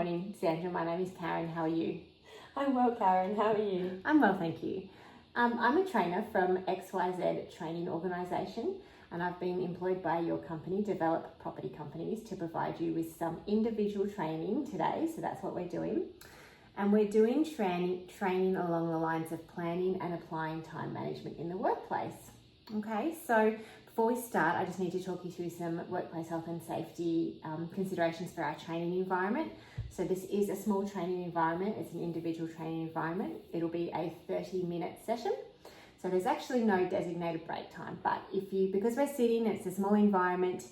Morning, Sandra. My name is Karen. How are you? I'm well, Karen. How are you? I'm well, thank you. I'm a trainer from XYZ Training Organisation, and I've been employed by your company, Develop Property Companies, to provide you with some individual training today. So that's what we're doing. And we're doing training along the lines of planning and applying time management in the workplace. Okay, so before we start, I just need to talk you through some workplace health and safety considerations for our training environment. So this is a small training environment. It's an individual training environment. It'll be a 30-minute session. So there's actually no designated break time, but because we're sitting, it's a small environment,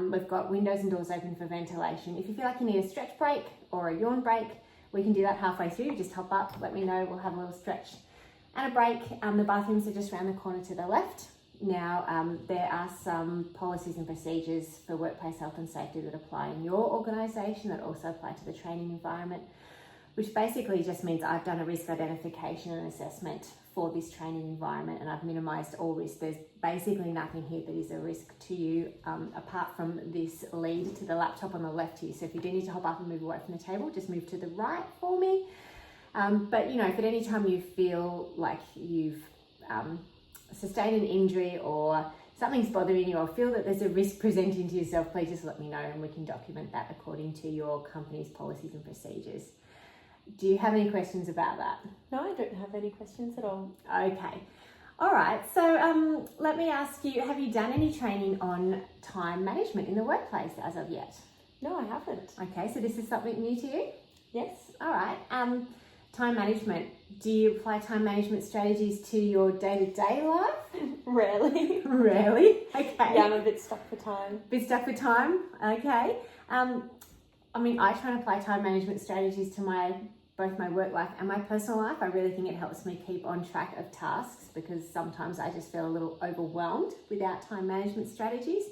we've got windows and doors open for ventilation. If you feel like you need a stretch break or a yawn break, we can do that halfway through. Just hop up, let me know, we'll have a little stretch and a break. The bathrooms are just around the corner to the left. Now, there are some policies and procedures for workplace health and safety that apply in your organisation that also apply to the training environment, which basically just means I've done a risk identification and assessment for this training environment, and I've minimised all risk. There's basically nothing here that is a risk to you apart from this lead to the laptop on the left here. So if you do need to hop up and move away from the table, just move to the right for me. But you know, if at any time you feel like you've sustained an injury or something's bothering you or feel that there's a risk presenting to yourself, please just let me know and we can document that according to your company's policies and procedures. Do you have any questions about that? No, I don't have any questions at all. Okay. All right. So let me ask you, have you done any training on time management in the workplace as of yet? No, I haven't. Okay. So this is something new to you? Yes. All right. Time management. Do you apply time management strategies to your day-to-day life? Rarely. Rarely? Okay. Yeah, I'm a bit stuck for time. Bit stuck for time? Okay. I mean, I try and apply time management strategies to both my work life and my personal life. I really think it helps me keep on track of tasks because sometimes I just feel a little overwhelmed without time management strategies.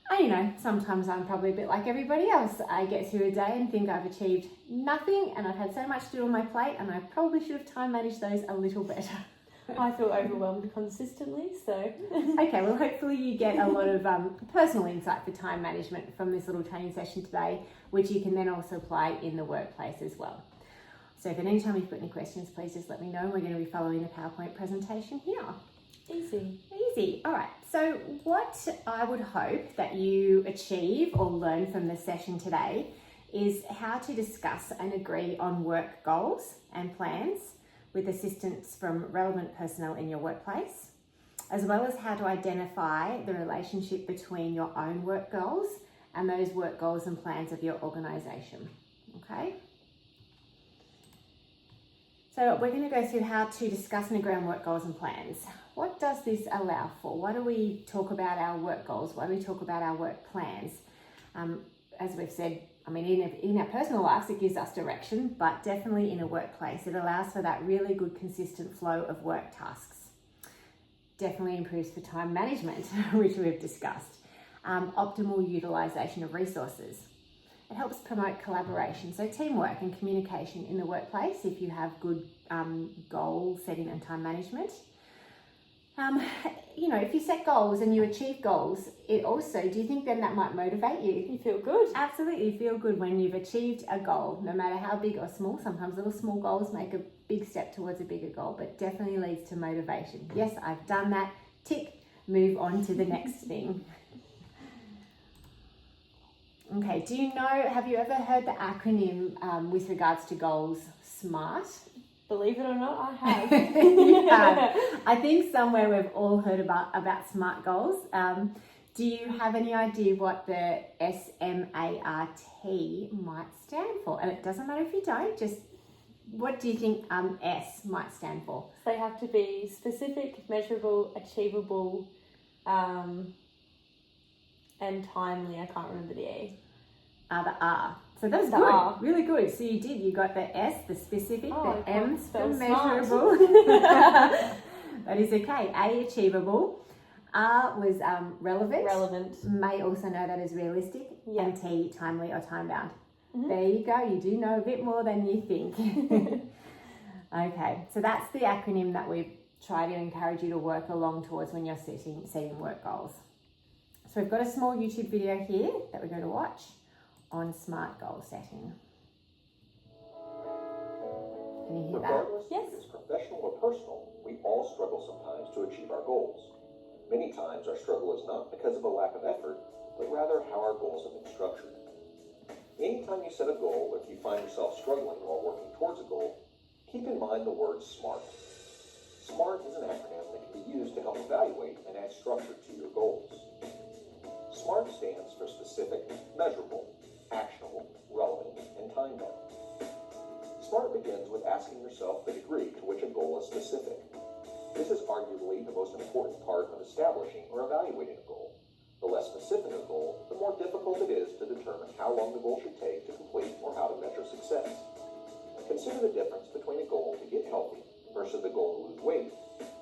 And you know, sometimes I'm probably a bit like everybody else. I get through a day and think I've achieved nothing and I've had so much to do on my plate and I probably should have time managed those a little better. I feel overwhelmed consistently, so... Okay, well hopefully you get a lot of personal insight for time management from this little training session today, which you can then also apply in the workplace as well. So if at any time you've got any questions, please just let me know. We're going to be following the PowerPoint presentation here. Easy. Easy. All right. So what I would hope that you achieve or learn from the session today is how to discuss and agree on work goals and plans with assistance from relevant personnel in your workplace, as well as how to identify the relationship between your own work goals and those work goals and plans of your organisation. Okay? So we're going to go through how to discuss and agree on work goals and plans. What does this allow for? Why do we talk about our work goals? Why do we talk about our work plans? As we've said, I mean, in our personal lives, it gives us direction, but definitely in a workplace, it allows for that really good, consistent flow of work tasks. Definitely improves for time management, which we've discussed. Optimal utilisation of resources. It helps promote collaboration, so teamwork and communication in the workplace if you have good goal setting and time management. You know, if you set goals and you achieve goals, it also, do you think then that might motivate you? You feel good. Absolutely, you feel good when you've achieved a goal, no matter how big or small. Sometimes little small goals make a big step towards a bigger goal, but definitely leads to motivation. Yes, I've done that. Tick, move on to the next thing. Okay, have you ever heard the acronym with regards to goals, SMART? Believe it or not, I have. Yeah. I think somewhere we've all heard about SMART goals. Do you have any idea what the SMART might stand for? And it doesn't matter if you don't, just what do you think S might stand for? They have to be specific, measurable, achievable, and timely. I can't remember the E. The R. So that's The good. R. Really good. So you got the S, the specific, the M, the smart. measurable. That is okay. A, achievable. R was relevant. Relevant. May also know that as realistic. Yeah. And T, timely or time bound. Mm-hmm. There you go. You do know a bit more than you think. Okay. So that's the acronym that we try to encourage you to work along towards when you're setting work goals. So we've got a small YouTube video here that we're going to watch on SMART goal setting. Can you hear that? Regardless Yes. if it's professional or personal, we all struggle sometimes to achieve our goals. Many times our struggle is not because of a lack of effort, but rather how our goals have been structured. Anytime you set a goal, or if you find yourself struggling while working towards a goal, keep in mind the word SMART. SMART is an acronym that can be used to help evaluate and add structure to your goals. SMART stands for specific, measurable, actionable, relevant, and time-bound. SMART begins with asking yourself the degree to which a goal is specific. This is arguably the most important part of establishing or evaluating a goal. The less specific a goal, the more difficult it is to determine how long the goal should take to complete or how to measure success. Consider the difference between a goal to get healthy versus the goal to lose weight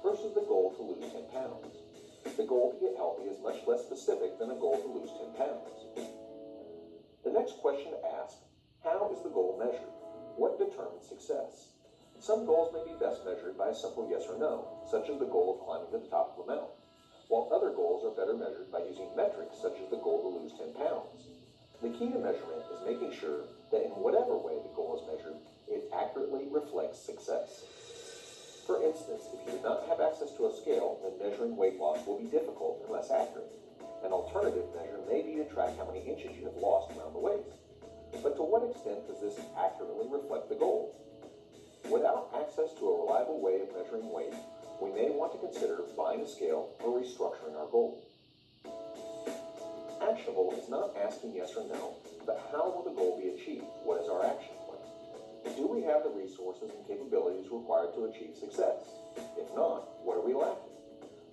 versus the goal to lose 10 pounds. The goal to get healthy is much less specific than a goal to lose 10 pounds. The next question to ask, how is the goal measured? What determines success? Some goals may be best measured by a simple yes or no, such as the goal of climbing to the top of a mountain, while other goals are better measured by using metrics such as the goal to lose 10 pounds. The key to measurement is making sure that in whatever way the goal is measured, it accurately reflects success. For instance, if you do not have access to a scale, then measuring weight loss will be difficult and less accurate. An alternative measure may be to track how many inches you have lost around the waist. But to what extent does this accurately reflect the goal? Without access to a reliable way of measuring weight, we may want to consider buying a scale or restructuring our goal. Actionable is not asking yes or no, but how will the goal be achieved? What is our action plan? Do we have the resources and capabilities required to achieve success? If not, what are we lacking?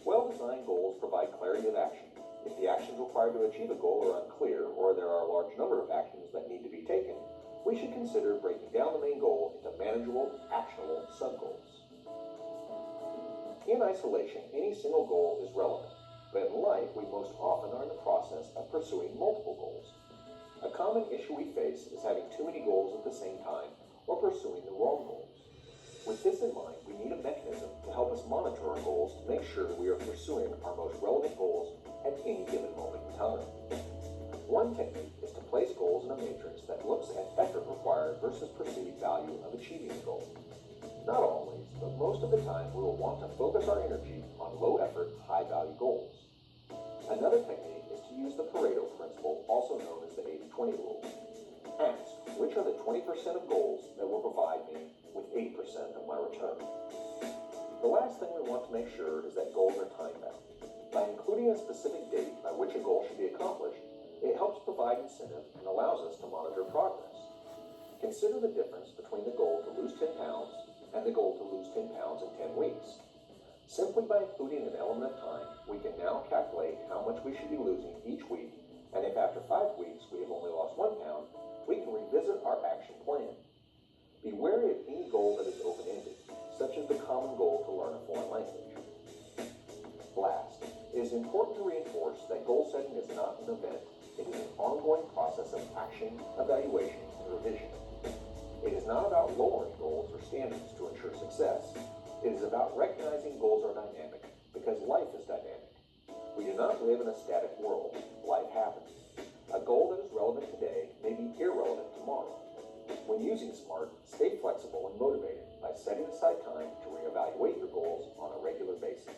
Well-designed goals provide clarity of action. If the actions required to achieve a goal are unclear, or there are a large number of actions that need to be taken, we should consider breaking down the main goal into manageable, actionable sub-goals. In isolation, any single goal is relevant, but in life, we most often are in the process of pursuing multiple goals. A common issue we face is having too many goals at the same time or pursuing the wrong goals. With this in mind, we need a mechanism to help us monitor our goals to make sure we are pursuing our most relevant goals at any given moment in time. One technique is to place goals in a matrix that looks at effort required versus perceived value of achieving the goal. Not always, but most of the time we will want to focus our energy on low effort, high value goals. Another technique is to use the Pareto principle, also known as the 80-20 rule. Ask, which are the 20% of goals that will provide me with 80% of my return? The last thing we want to make sure is that goals are time-bound. By including a specific date by which a goal should be accomplished, it helps provide incentive and allows us to monitor progress. Consider the difference between the goal to lose 10 pounds and the goal to lose 10 pounds in 10 weeks. Simply by including an element of time, we can now calculate how much we should be losing each week, and if after 5 weeks we have only lost 1 pound, we can revisit our action plan. Be wary of any goal that is open-ended, such as the common goal to learn a foreign language. Last, it is important to reinforce that goal setting is not an event. It is an ongoing process of action, evaluation, and revision. It is not about lowering goals or standards to ensure success. It is about recognizing goals are dynamic, because life is dynamic. We do not live in a static world. Life happens. A goal that is relevant today may be irrelevant tomorrow. When using SMART, stay flexible and motivated by setting aside time to reevaluate your goals on a regular basis.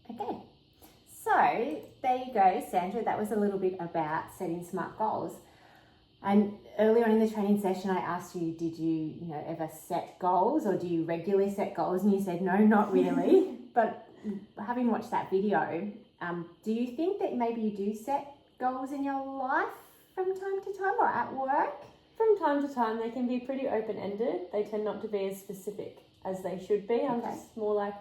Okay, so there you go, Sandra. That was a little bit about setting SMART goals. And earlier on in the training session, I asked you, did you ever set goals, or do you regularly set goals? And you said, no, not really. But having watched that video, do you think that maybe you do set goals in your life from time to time or at work? From time to time, they can be pretty open-ended. They tend not to be as specific as they should be. I'm just more like,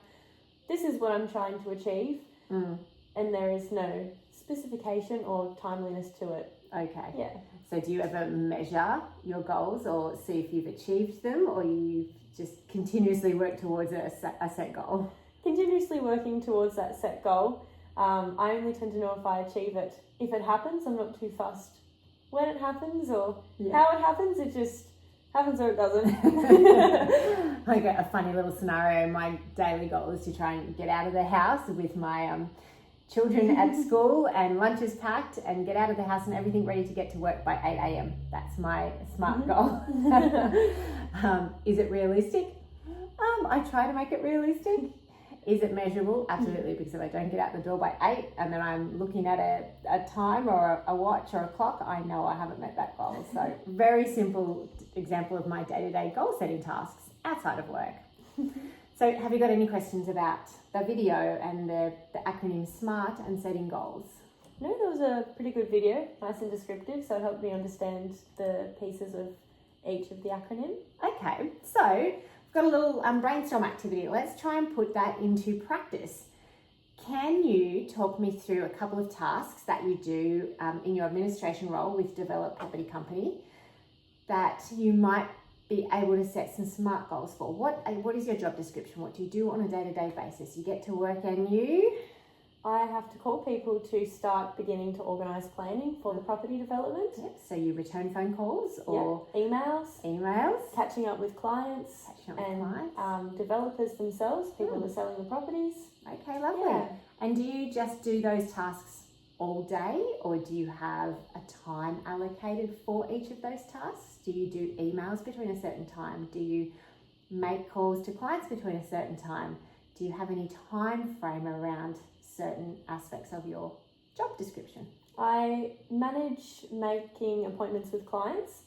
this is what I'm trying to achieve. And there is no specification or timeliness to it. Okay. Yeah. So do you ever measure your goals or see if you've achieved them, or you just continuously work towards a set goal? Continuously working towards that set goal. I only tend to know if I achieve it. If it happens, I'm not too fussed when it happens or how it happens. It just happens or it doesn't. I get a funny little scenario. My daily goal is to try and get out of the house with my children at school and lunch is packed and get out of the house and everything ready to get to work by 8 a.m. That's my SMART goal. Is it realistic? I try to make it realistic. Is it measurable? Absolutely, because if I don't get out the door by 8 and then I'm looking at a time or a watch or a clock, I know I haven't met that goal. So very simple example of my day-to-day goal setting tasks outside of work. So have you got any questions about the video and the acronym SMART and setting goals? No, that was a pretty good video, nice and descriptive, so it helped me understand the pieces of each of the acronym. Okay, so we've got a little brainstorm activity. Let's try and put that into practice. Can you talk me through a couple of tasks that you do in your administration role with Develop Property Company that you might be able to set some SMART goals for? What is your job description? What do you do on a day-to-day basis? You get to work and you... I have to call people to start beginning to organise planning for the property development. Yep. So you return phone calls or emails, catching up with clients, developers themselves, people that are selling the properties. Okay, lovely. Yeah. And do you just do those tasks all day, or do you have a time allocated for each of those tasks? Do you do emails between a certain time? Do you make calls to clients between a certain time? Do you have any time frame around certain aspects of your job description? I manage making appointments with clients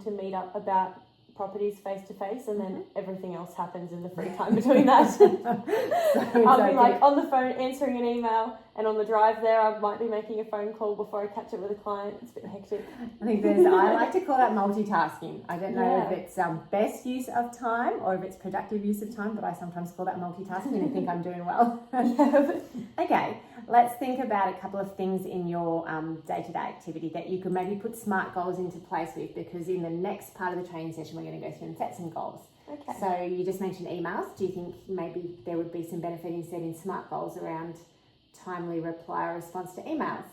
to meet up about properties face to face, and then everything else happens in the free time between that. I'll be like on the phone answering an email, and on the drive there I might be making a phone call before I catch up with a client. It's a bit hectic. I think I like to call that multitasking. I don't know if it's best use of time or if it's productive use of time, but I sometimes call that multitasking and think I'm doing well. Okay, let's think about a couple of things in your day-to-day activity that you could maybe put SMART goals into place with, because in the next part of the training session we're going to go through and set some goals. Okay. So you just mentioned emails. Do you think maybe there would be some benefit in setting SMART goals around timely reply or response to emails?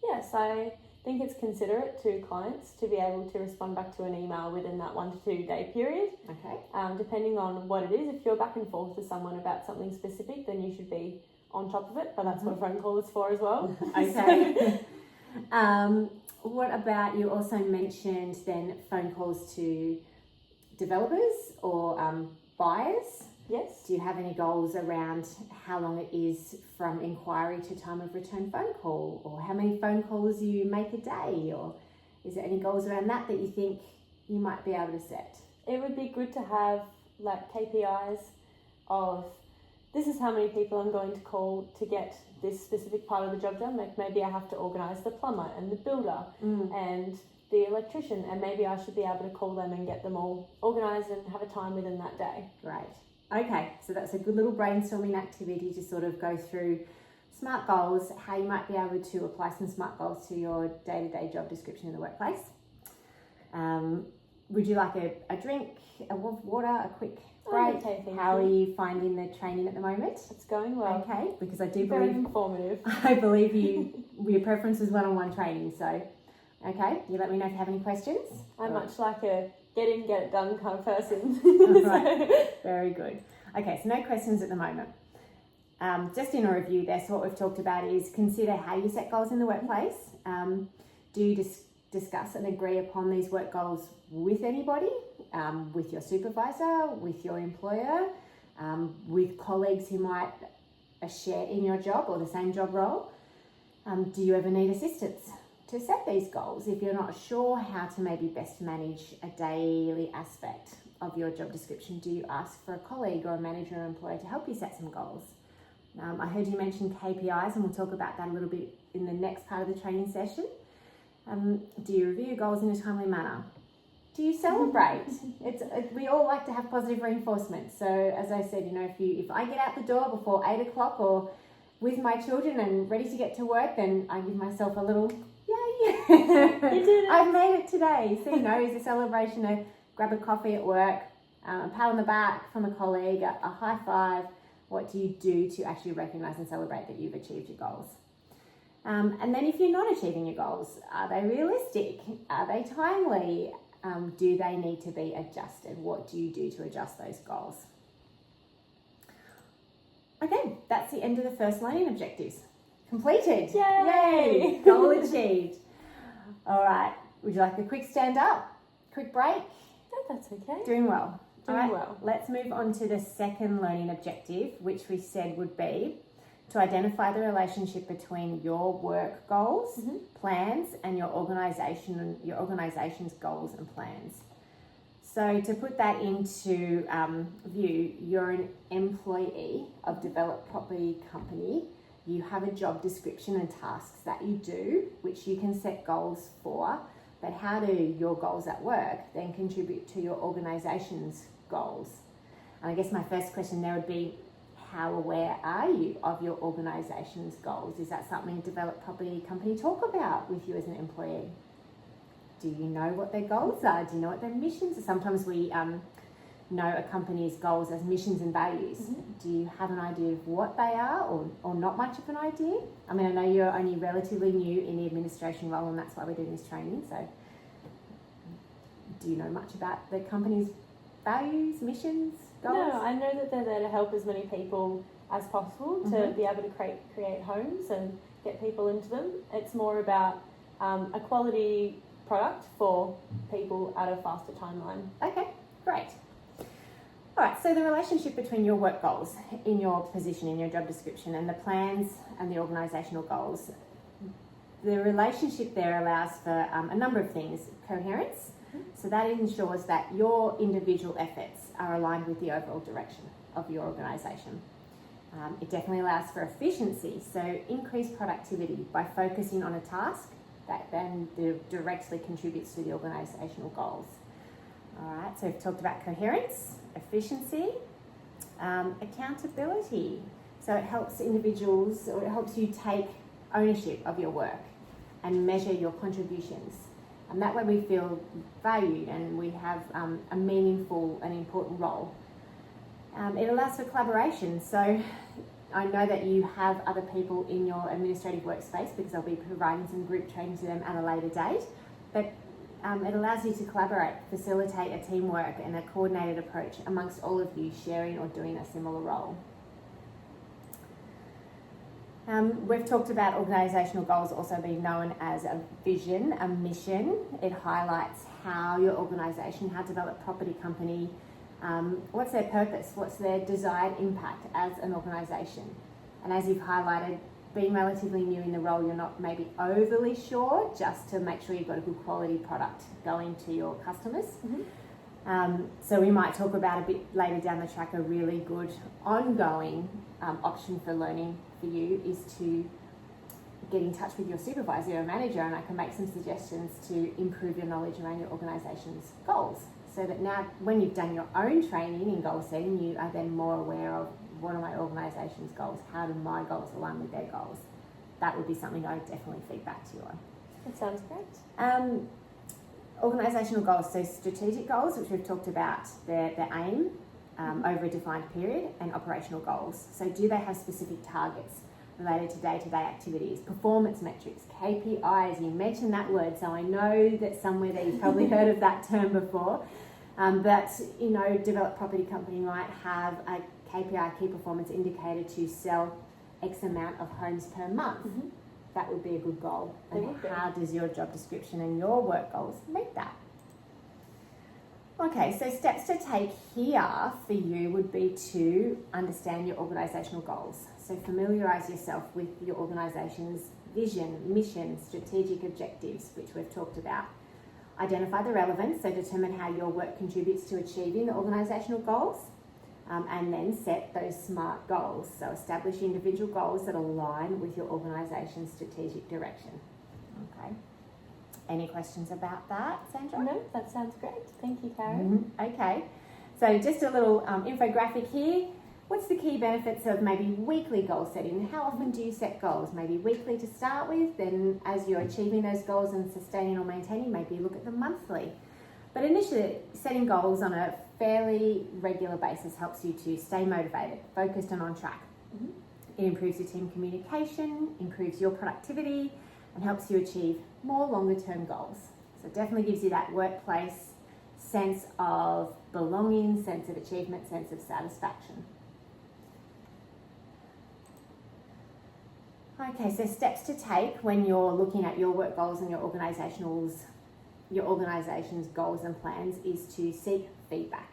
Yes, I think it's considerate to clients to be able to respond back to an email within that 1 to 2 day period. Okay. Depending on what it is, if you're back and forth with someone about something specific, then you should be on top of it, but that's what a phone call is for as well. Okay. What about, you also mentioned then phone calls to developers or buyers? Yes. Do you have any goals around how long it is from inquiry to time of return phone call, or how many phone calls you make a day, or is there any goals around that you think you might be able to set? It would be good to have like KPIs of this is how many people I'm going to call to get this specific part of the job done. Like maybe I have to organise the plumber and the builder and the electrician, and maybe I should be able to call them and get them all organised and have a time within that day. Great. Okay, so that's a good little brainstorming activity to sort of go through SMART goals, how you might be able to apply some SMART goals to your day-to-day job description in the workplace. Would you like a drink, a water, a quick break? Okay, how are you finding the training at the moment? It's going well. Okay, because I do Very believe informative. I believe your preference is one-on-one training. So, okay, you let me know if you have any questions. I'm much like a get in, get it done kind of person. Right. Very good. Okay, so no questions at the moment. Just in a review there, so what we've talked about is consider how you set goals in the workplace. Do you discuss and agree upon these work goals with anybody, with your supervisor, with your employer, with colleagues who might share in your job or the same job role? Do you ever need assistance to set these goals if you're not sure how to maybe best manage a daily aspect of your job description? Do you ask for a colleague or a manager or employer to help you set some goals? I heard you mention KPIs, and we'll talk about that a little bit in the next part of the training session. Do you review your goals in a timely manner? Do you celebrate? We all like to have positive reinforcement. So as I said, if I get out the door before 8 o'clock or with my children and ready to get to work, then I give myself a little yay. You did it. I've made it today. So it's a celebration to grab a coffee at work, a pat on the back from a colleague, a high five. What do you do to actually recognise and celebrate that you've achieved your goals? And then if you're not achieving your goals, are they realistic? Are they timely? Do they need to be adjusted? What do you do to adjust those goals? Okay, that's the end of the first learning objectives. Completed. Yay! Goal achieved. All right. Would you like a quick stand up? Quick break? No, that's okay. Doing well. Doing All right. well. Let's move on to the second learning objective, which we said would be to identify the relationship between your work goals, plans, and your organization's goals and plans. So to put that into view, you're an employee of Develop Property Company. You have a job description and tasks that you do, which you can set goals for. But how do your goals at work then contribute to your organization's goals? And I guess my first question there would be, how aware are you of your organization's goals? Is that something Develop Property Company talk about with you as an employee? Do you know what their goals are? Do you know what their missions are? Sometimes we know a company's goals as missions and values. Do you have an idea of what they are, or not much of an idea? I mean, I know you're only relatively new in the administration role, and that's why we're doing this training. So do you know much about the company's values, missions, goals? No, I know that they're there to help as many people as possible to be able to create homes and get people into them. It's more about a quality product for people at a faster timeline. Okay, great. All right, so the relationship between your work goals in your position, in your job description, and the plans and the organisational goals, the relationship there allows for a number of things. Coherence, so that ensures that your individual efforts are aligned with the overall direction of your organisation. It definitely allows for efficiency, so increased productivity by focusing on a task that then directly contributes to the organisational goals. All right, so we've talked about coherence, efficiency, accountability. So it helps individuals, or it helps you take ownership of your work and measure your contributions. And that way we feel valued and we have a meaningful and important role. It allows for collaboration. So I know that you have other people in your administrative workspace, because I'll be providing some group training to them at a later date. But it allows you to collaborate, facilitate a teamwork and a coordinated approach amongst all of you sharing or doing a similar role. We've talked about organisational goals also being known as a vision, a mission. It highlights how your organisation, how Develop Property Company, what's their purpose, what's their desired impact as an organisation. And as you've highlighted, being relatively new in the role, you're not maybe overly sure, just to make sure you've got a good quality product going to your customers. So we might talk about a bit later down the track, a really good ongoing option for learning for you is to get in touch with your supervisor or manager, and I can make some suggestions to improve your knowledge around your organisation's goals. So that now when you've done your own training in goal setting, you are then more aware of, what are my organisation's goals? How do my goals align with their goals? That would be something I would definitely feed back to you on. That sounds great. Organisational goals, so strategic goals, which we've talked about, their aim over a defined period, and operational goals. So do they have specific targets related to day-to-day activities, performance metrics, KPIs? You mentioned that word, so I know that somewhere there you've probably heard of that term before. But, you know, Develop Property Company might have a KPI, key performance indicator, to sell X amount of homes per month. That would be a good goal. And how does your job description and your work goals meet that? Okay, so steps to take here for you would be to understand your organisational goals. So familiarise yourself with your organisation's vision, mission, strategic objectives, which we've talked about. Identify the relevance, so determine how your work contributes to achieving the organisational goals, and then set those SMART goals. So establish individual goals that align with your organisation's strategic direction. Okay. Any questions about that, Sandra? No, that sounds great. Thank you, Karen. Okay. So just a little infographic here. What's the key benefits of maybe weekly goal setting? How often do you set goals? Maybe weekly to start with, then as you're achieving those goals and sustaining or maintaining, maybe look at them monthly. But initially, setting goals on a fairly regular basis helps you to stay motivated, focused and on track. It improves your team communication, improves your productivity, and helps you achieve more longer term goals. So it definitely gives you that workplace sense of belonging, sense of achievement, sense of satisfaction. Okay, so steps to take when you're looking at your work goals and your organisation's goals and plans is to seek feedback.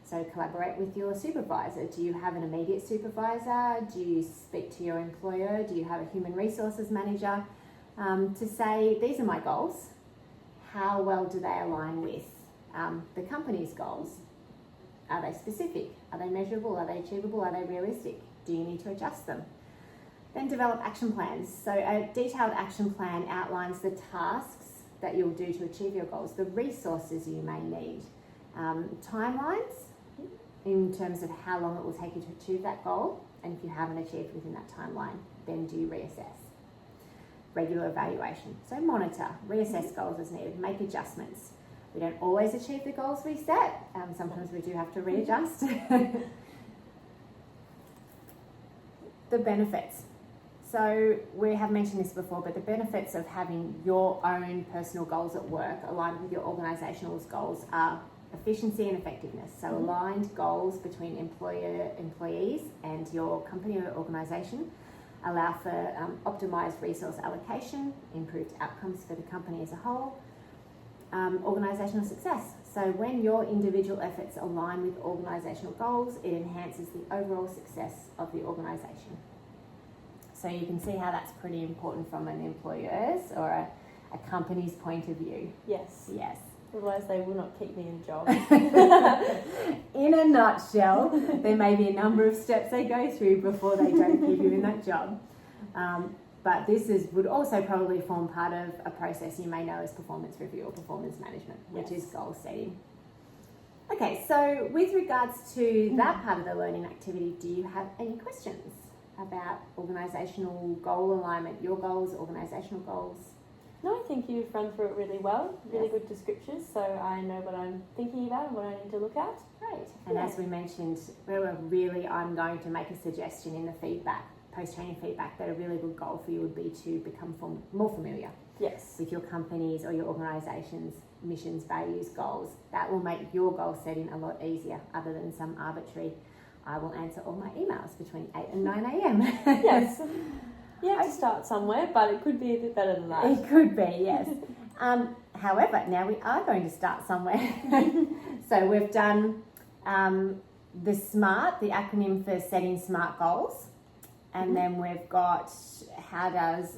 So collaborate with your supervisor. Do you have an immediate supervisor? Do you speak to your employer? Do you have a human resources manager? To say, these are my goals. How well do they align with the company's goals? Are they specific? Are they measurable? Are they achievable? Are they realistic? Do you need to adjust them? Then develop action plans. So a detailed action plan outlines the tasks that you'll do to achieve your goals, the resources you may need, timelines in terms of how long it will take you to achieve that goal, and if you haven't achieved within that timeline, then do you reassess? Regular evaluation. So monitor, reassess goals as needed, make adjustments. We don't always achieve the goals we set. Sometimes we do have to readjust. The benefits. So we have mentioned this before, but the benefits of having your own personal goals at work aligned with your organisational goals are efficiency and effectiveness. So aligned goals between employees and your company or organisation allow for optimised resource allocation, improved outcomes for the company as a whole, organisational success. So when your individual efforts align with organisational goals, it enhances the overall success of the organisation. So you can see how that's pretty important from an employer's or a company's point of view. Yes. Yes. Otherwise, they will not keep me in a job. In a nutshell, there may be a number of steps they go through before they don't keep you in that job. But this would also probably form part of a process you may know as performance review or performance management, which is goal setting. Okay, so with regards to that part of the learning activity, do you have any questions about organisational goal alignment, your goals, organisational goals? No, I think you've run through it really well. Really good descriptions, so I know what I'm thinking about and what I need to look at. Great. And as we mentioned, I'm going to make a suggestion in the feedback, post-training feedback, that a really good goal for you would be to become more familiar with your company's or your organisation's missions, values, goals. That will make your goal setting a lot easier, other than some arbitrary, I will answer all my emails between 8 and 9 a.m. Yes. You have to start somewhere, but it could be a bit better than that. It could be, yes. However, now we are going to start somewhere. So we've done the SMART, the acronym for setting SMART goals. And then we've got how does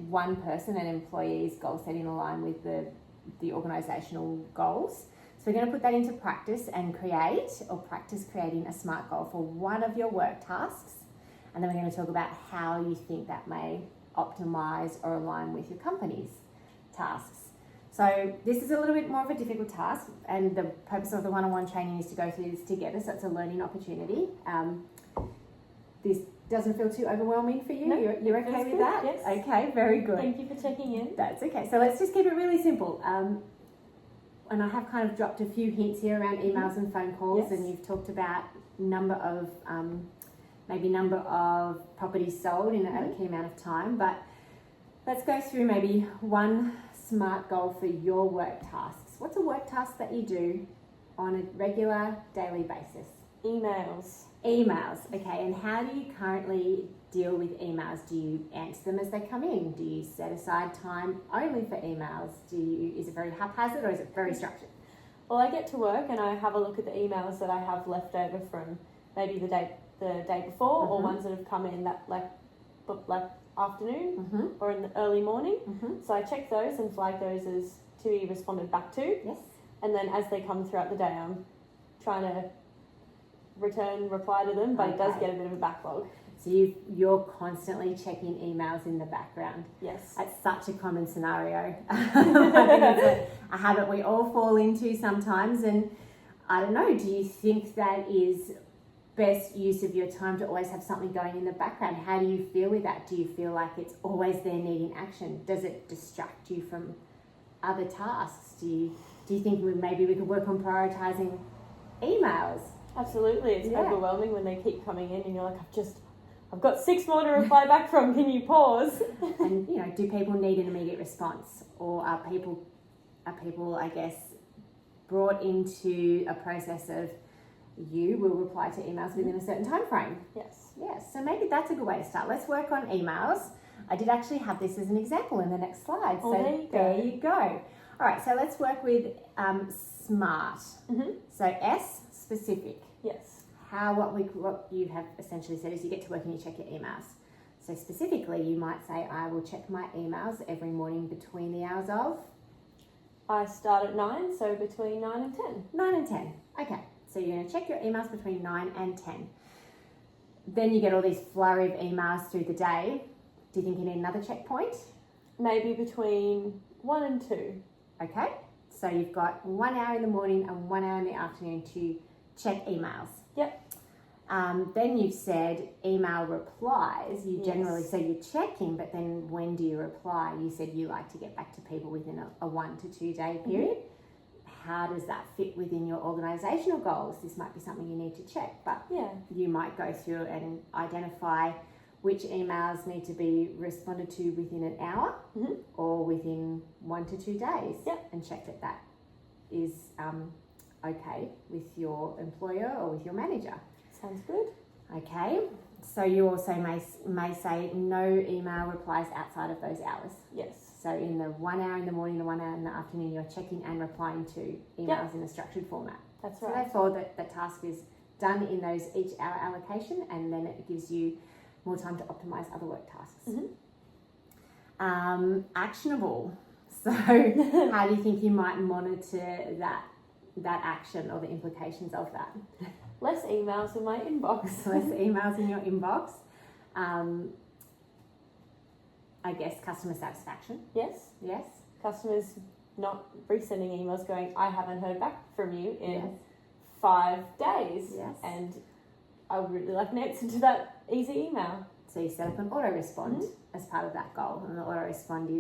one person, an employee's goal setting align with the organisational goals. So we're going to put that into practice and practice creating a SMART goal for one of your work tasks. And then we're going to talk about how you think that may optimise or align with your company's tasks. So this is a little bit more of a difficult task, and the purpose of the one-on-one training is to go through this together, so it's a learning opportunity. This doesn't feel too overwhelming for you? No, you're okay with that? Yes. Okay, very good. Thank you for checking in. That's okay. So let's just keep it really simple. And I have kind of dropped a few hints here around emails and phone calls, and you've talked about number of properties sold in a key amount of time. But let's go through maybe one SMART goal for your work tasks. What's a work task that you do on a regular daily basis? Emails. Okay. And how do you currently deal with emails? Do you answer them as they come in? Do you set aside time only for emails? Is it very haphazard or is it very structured? Well, I get to work and I have a look at the emails that I have left over from maybe the day before, or ones that have come in that like afternoon or in the early morning. So I check those and flag those as to be responded back to. Yes. And then as they come throughout the day, I'm trying to reply to them, but it does get a bit of a backlog. So you're constantly checking emails in the background. Yes. That's such a common scenario. I think it's a habit we all fall into sometimes. And I don't know, do you think that is best use of your time to always have something going in the background? How do you feel with that? Do you feel like it's always there needing action? Does it distract you from other tasks? Do you think maybe we could work on prioritising emails? Absolutely. It's overwhelming when they keep coming in and you're like, I've got 6 more to reply back from. Can you pause? And do people need an immediate response, or are people I guess brought into a process of you will reply to emails within a certain time frame? Yes. So maybe that's a good way to start. Let's work on emails. I did actually have this as an example in the next slide. Oh, So there you go. All right, so let's work with SMART. Mm-hmm. So S, specific. Yes. What you have essentially said is you get to work and you check your emails. So specifically, you might say, I will check my emails every morning between the hours of I start at 9, so between 9 and 10. 9 and 10. Okay, so you're going to check your emails between 9 and 10. Then you get all these flurry of emails through the day. Do you think you need another checkpoint? Maybe between 1 and 2. Okay, so you've got 1 hour in the morning and 1 hour in the afternoon to check emails. Yep. Then you've said email replies. You Yes. generally, so you're checking, but then when do you reply? You said you like to get back to people within a 1 to 2 day period. How does that fit within your organisational goals? This might be something you need to check, but Yeah. you might go through and identify which emails need to be responded to within an hour Mhm. or within 1 to 2 days. Yep. And check that that is okay with your employer or with your manager. Sounds good. Okay, so you also may say no email replies outside of those hours. Yes. So in the 1 hour in the morning, the 1 hour in the afternoon, you're checking and replying to emails in a structured format. That's So right. therefore, the task is done in those each hour allocation, and then it gives you more time to optimize other work tasks. Mhm. Actionable. So how do you think you might monitor that action or the implications of that? Less emails in my inbox. Less emails in your inbox. I guess customer satisfaction. Yes. Yes. Customers not resending emails going, I haven't heard back from you in Yes. 5 days. Yes. And I would really like an answer to that easy email. So you set up an auto respond as part of that goal, and the auto respond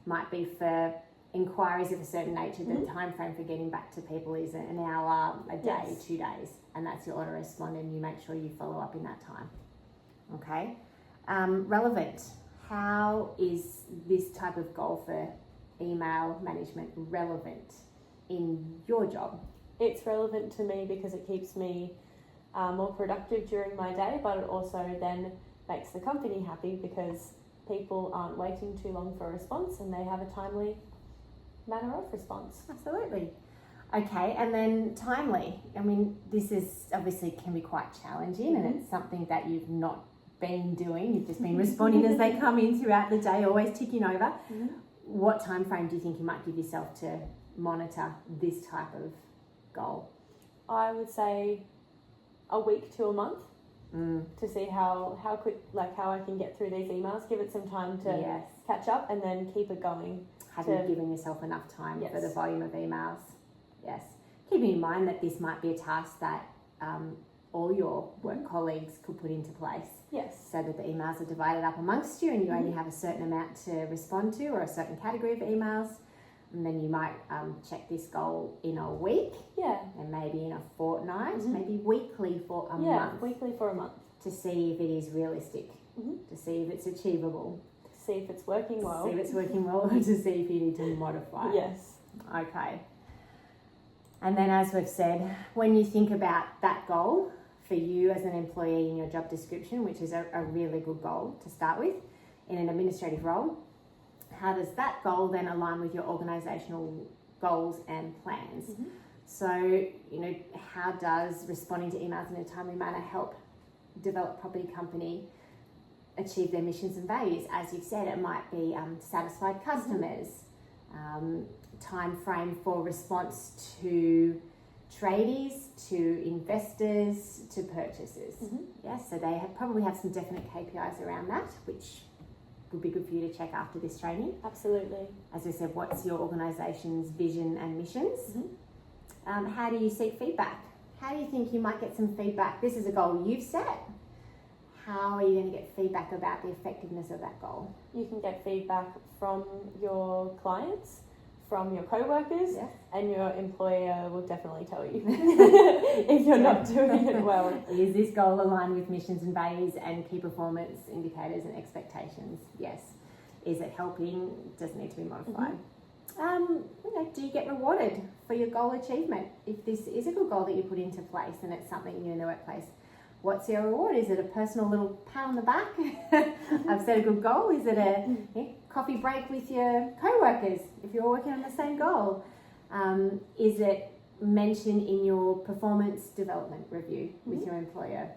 might be for inquiries of a certain nature. The time frame for getting back to people is an hour, a day, Yes. 2 days, and that's your auto respond, and you make sure you follow up in that time. Okay. Relevant. How is this type of goal for email management relevant in your job? It's relevant to me because it keeps me more productive during my day, but it also then makes the company happy because people aren't waiting too long for a response and they have a timely manner of response. Absolutely. Okay, and then timely. I mean, this is obviously can be quite challenging, and it's something that you've not been doing. You've just been responding as they come in throughout the day, always ticking over. What time frame do you think you might give yourself to monitor this type of goal? I would say a week to a month to see how quick, like how I can get through these emails, give it some time to Yes. catch up and then keep it going. Have you given yourself enough time for the Yes. volume of emails? Yes. Keeping in mind that this might be a task that all your work colleagues could put into place, Yes. so that the emails are divided up amongst you and you only have a certain amount to respond to or a certain category of emails. And then you might check this goal in a week Yeah. and maybe in a fortnight, maybe weekly for a Yeah. month, Weekly for a month. to see if it is realistic, Mhm. to see if it's achievable, See if it's working to well. see if it's working well, or to see if you need to modify it. Yes. Okay. And then, as we've said, when you think about that goal for you as an employee in your job description, which is a really good goal to start with in an administrative role, how does that goal then align with your organisational goals and plans? So, you know, how does responding to emails in a timely manner help develop property company achieve their missions and values? As you've said, it might be satisfied customers, time frame for response to tradies, to investors, to purchasers. Yes, so they probably have some definite KPIs around that, which would be good for you to check after this training. Absolutely. As I said, what's your organisation's vision and missions? How do you seek feedback? How do you think you might get some feedback? This is a goal you've set. How are you going to get feedback about the effectiveness of that goal? You can get feedback from your clients, from your co-workers, Yes. and your employer will definitely tell you if you're not doing it well. Is this goal aligned with missions and values and key performance indicators and expectations? Yes. Is it helping? Does it need to be modified? Do you get rewarded for your goal achievement? If this is a good goal that you put into place and it's something you in the workplace What's your reward? Is it a personal little pat on the back? I've set a good goal. Is it a coffee break with your co-workers if you're all working on the same goal? Is it mentioned in your performance development review with your employer?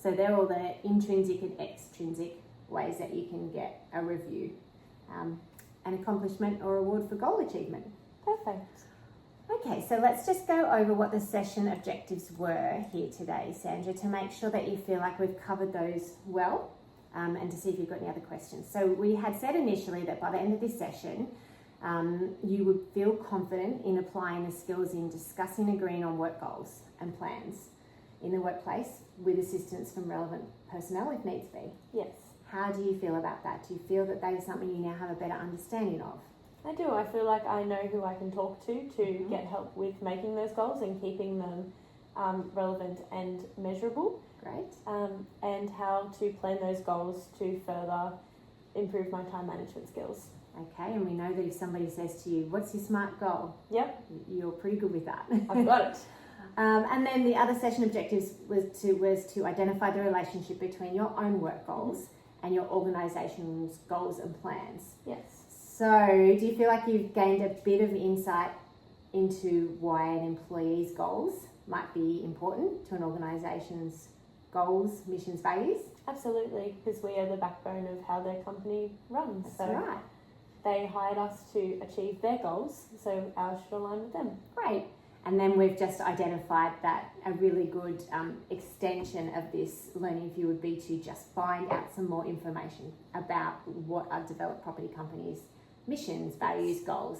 So they're all the intrinsic and extrinsic ways that you can get a review, an accomplishment or reward for goal achievement. Perfect. Okay, so let's just go over what the session objectives were here today, Sandra, to make sure that you feel like we've covered those well, and to see if you've got any other questions. So we had said initially that by the end of this session, you would feel confident in applying the skills in discussing and agreeing on work goals and plans in the workplace with assistance from relevant personnel if needs be. Yes. How do you feel about that? Do you feel that that is something you now have a better understanding of? I do. I feel like I know who I can talk to get help with making those goals and keeping them relevant and measurable. Great. And how to plan those goals to further improve my time management skills. Okay, and we know that if somebody says to you, what's your SMART goal? Yep. You're pretty good with that. I've got it. And then the other session objectives was to identify the relationship between your own work goals and your organisation's goals and plans. Yes. So do you feel like you've gained a bit of insight into why an employee's goals might be important to an organisation's goals, missions, values? Absolutely, because we are the backbone of how their company runs. That's right. They hired us to achieve their goals, so ours should align with them. Great. And then we've just identified that a really good extension of this learning view would be to just find out some more information about what are developed property companies' missions, values, goals.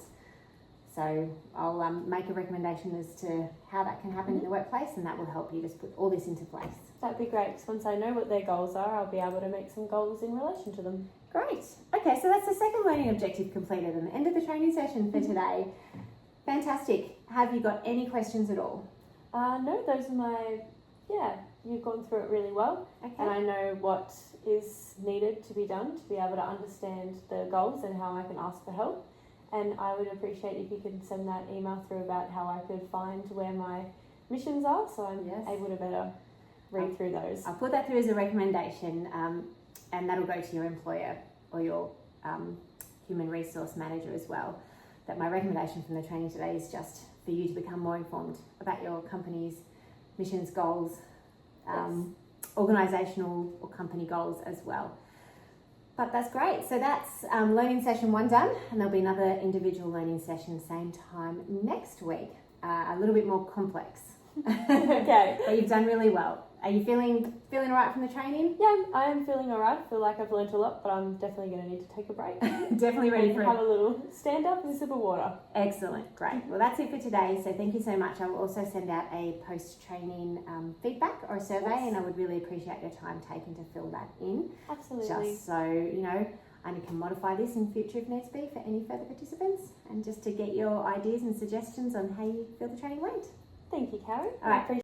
So I'll make a recommendation as to how that can happen in the workplace, and that will help you just put all this into place. That'd be great, because once I know what their goals are, I'll be able to make some goals in relation to them. Great. Okay, so that's the second learning objective completed and the end of the training session for today. Fantastic. Have you got any questions at all? No, those are you've gone through it really well. Okay. And I know what is needed to be done to be able to understand the goals and how I can ask for help. And I would appreciate if you could send that email through about how I could find where my missions are, so I'm able to better read through those. I'll put that through as a recommendation, and that'll go to your employer or your human resource manager as well. That my recommendation from the training today is just for you to become more informed about your company's missions, goals, organisational or company goals as well. But that's great. So that's learning session 1 done, and there'll be another individual learning session same time next week. A little bit more complex. Okay. But you've done really well. Are you feeling all right from the training? Yeah, I am feeling alright. I feel like I've learnt a lot, but I'm definitely going to need to take a break. Definitely ready for have a little stand up and a sip of water. Excellent, great. Well, that's it for today. So thank you so much. I will also send out a post-training feedback or a survey, and I would really appreciate your time taken to fill that in. Absolutely. Just so you know, I can modify this in future if needs be for any further participants, and just to get your ideas and suggestions on how you feel the training went. Thank you, Karen. All right.